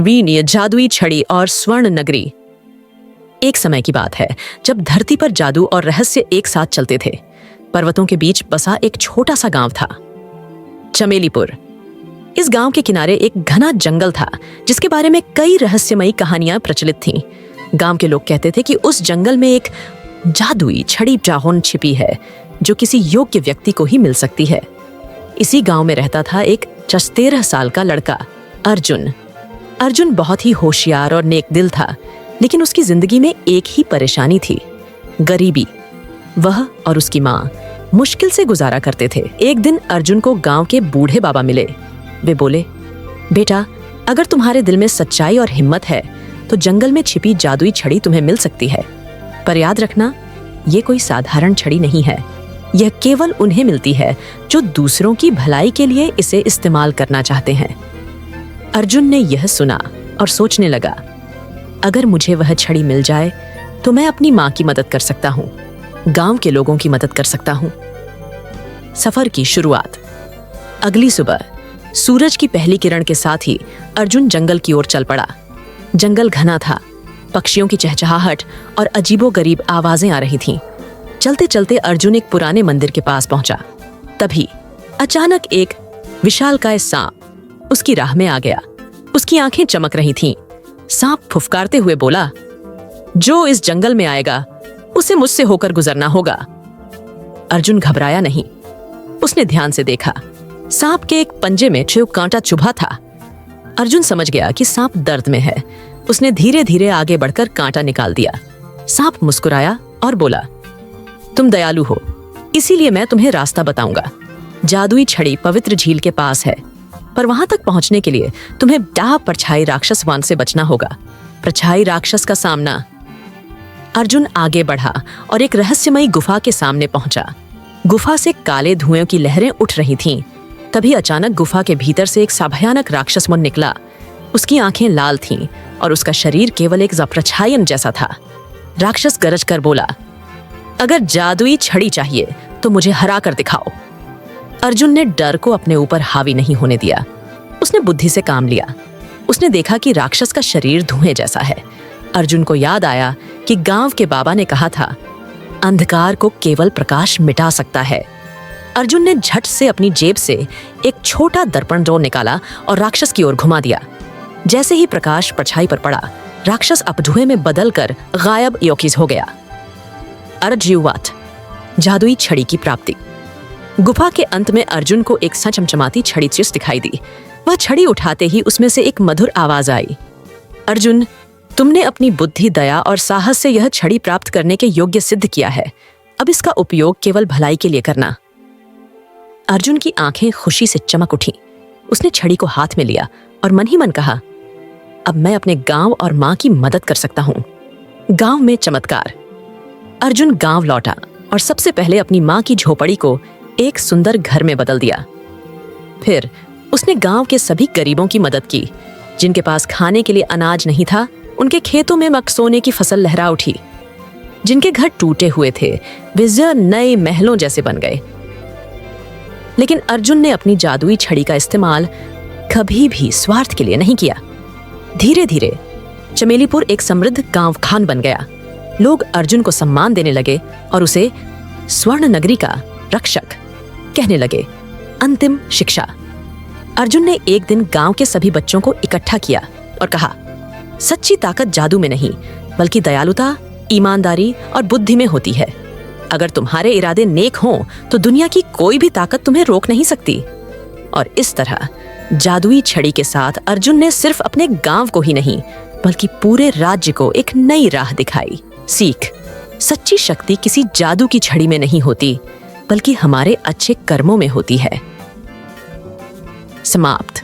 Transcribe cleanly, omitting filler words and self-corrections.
वीनीय जादुई छड़ी और स्वर्ण नगरी। एक समय की बात है जब धरती पर जादू और रहस्य एक साथ चलते थे। पर्वतों के बीच बसा एक छोटा सा गांव था, चमेलीपुर। इस गांव के किनारे एक घना जंगल था जिसके बारे में कई रहस्यमयी कहानियां प्रचलित थीं। गांव के लोग कहते थे कि उस जंगल में एक जादुई छड़ी चाहोन छिपी है जो किसी योग्य व्यक्ति को ही मिल सकती है। इसी गांव में रहता था एक 13 साल का लड़का, अर्जुन। अर्जुन बहुत ही होशियार और नेक दिल था, लेकिन उसकी जिंदगी में एक ही परेशानी थी, गरीबी। वह और उसकी माँ मुश्किल से गुजारा करते थे। एक दिन अर्जुन को गांव के बूढ़े बाबा मिले। वे बोले, बेटा, अगर तुम्हारे दिल में सच्चाई और हिम्मत है तो जंगल में छिपी जादुई छड़ी तुम्हें मिल सकती है। पर याद रखना, ये कोई साधारण छड़ी नहीं है। यह केवल उन्हें मिलती है जो दूसरों की भलाई के लिए इसे इस्तेमाल करना चाहते हैं। अर्जुन ने यह सुना और सोचने लगा, अगर मुझे वह छड़ी मिल जाए तो मैं अपनी माँ की मदद कर सकता हूँ, गांव के लोगों की मदद कर सकता हूँ। सफर की शुरुआत। अगली सुबह सूरज की पहली किरण के साथ ही अर्जुन जंगल की ओर चल पड़ा। जंगल घना था, पक्षियों की चहचहाहट और अजीबोगरीब आवाजें आ रही थीं। चलते चलते अर्जुन एक पुराने मंदिर के पास पहुंचा। तभी अचानक एक विशालकाय सांप उसकी राह में आ गया। उसकी आंखें चमक रही थीं। सांप फुफकारते हुए बोला, जो इस जंगल में आएगा उसे मुझसे होकर गुजरना होगा। अर्जुन घबराया नहीं। उसने ध्यान से देखा। सांप के एक पंजे में कांटा चुभा था। अर्जुन समझ गया कि सांप दर्द में है। उसने धीरे धीरे आगे बढ़कर कांटा निकाल दिया। सांप मुस्कुराया और बोला, तुम दयालु हो, इसीलिए मैं तुम्हें रास्ता बताऊंगा। जादुई छड़ी पवित्र झील के पास है, पर वहां तक पहुंचने के लिए तुम्हें डाह परछाई राक्षस वान से बचना होगा। परछाई राक्षस का सामना। अर्जुन आगे बढ़ा और एक रहस्यमयी गुफा के सामने पहुंचा। गुफा से काले धुएं की लहरें उठ रही थीं। तभी अचानक गुफा के भीतर से एक भयानक राक्षस मन निकला। उसकी आंखें लाल थीं और उसका शरीर केवल एक परछाई जैसा था। राक्षस गरज कर बोला, अगर जादुई छड़ी चाहिए तो मुझे हरा कर दिखाओ। अर्जुन ने डर को अपने ऊपर हावी नहीं होने दिया। उसने बुद्धि से काम लिया। उसने देखा कि राक्षस का शरीर धुएं जैसा है। अर्जुन को याद आया कि गांव के बाबा ने कहा था, अंधकार को केवल प्रकाश मिटा सकता है। अर्जुन ने झट से अपनी जेब से एक छोटा दर्पण ड्रॉ निकाला और राक्षस की ओर घुमा दिया। जैसे ही प्रकाश परछाई पर पड़ा, राक्षस अपधुए में बदलकर गायब योकिस हो गया। अर्जुवात, जादुई छड़ी की प्राप्ति। गुफा के अंत में अर्जुन को एक चमचमाती छड़ी चिस दिखाई दी। वह छड़ी उठाते ही उसमें से एक मधुर आवाज आई, अर्जुन, तुमने अपनी बुद्धि, दया और साहस से यह छड़ी प्राप्त करने के योग्य सिद्ध किया है। अब इसका उपयोग केवल भलाई के लिए करना। अर्जुन की आंखें खुशी से चमक उठी। उसने छड़ी को हाथ में लिया और मन ही मन कहा, अब मैं अपने गांव और मां की मदद कर सकता हूं। गांव में चमत्कार। अर्जुन गांव लौटा और सबसे पहले अपनी मां की झोपड़ी को एक सुंदर घर में बदल दिया। फिर उसने गांव के सभी गरीबों की मदद की। जिनके पास खाने के लिए अनाज नहीं था, उनके खेतों में सोने की फसल लहरा उठी। जिनके घर टूटे हुए थे, वे नए महलों जैसे बन गए। लेकिन अर्जुन ने अपनी जादुई छड़ी का इस्तेमाल कभी भी स्वार्थ के लिए नहीं किया। धीरे धीरे चमेलीपुर एक समृद्ध गांव खान बन गया। लोग अर्जुन को सम्मान देने लगे और उसे स्वर्ण नगरी का रक्षक कहने लगे। अंतिम शिक्षा। अर्जुन ने एक दिन गांव के सभी बच्चों को इकट्ठा किया और कहा, सच्ची ताकत जादू में नहीं बल्कि दयालुता, ईमानदारी और बुद्धि में होती है। अगर तुम्हारे इरादे नेक हों तो दुनिया की कोई भी ताकत तुम्हें रोक नहीं सकती। और इस तरह जादुई छड़ी के साथ अर्जुन ने सिर्फ अपने गांव को ही नहीं बल्कि पूरे राज्य को एक नई राह दिखाई। सीख। सच्ची शक्ति किसी जादू की छड़ी में नहीं होती बल्कि हमारे अच्छे कर्मों में होती है। समाप्त।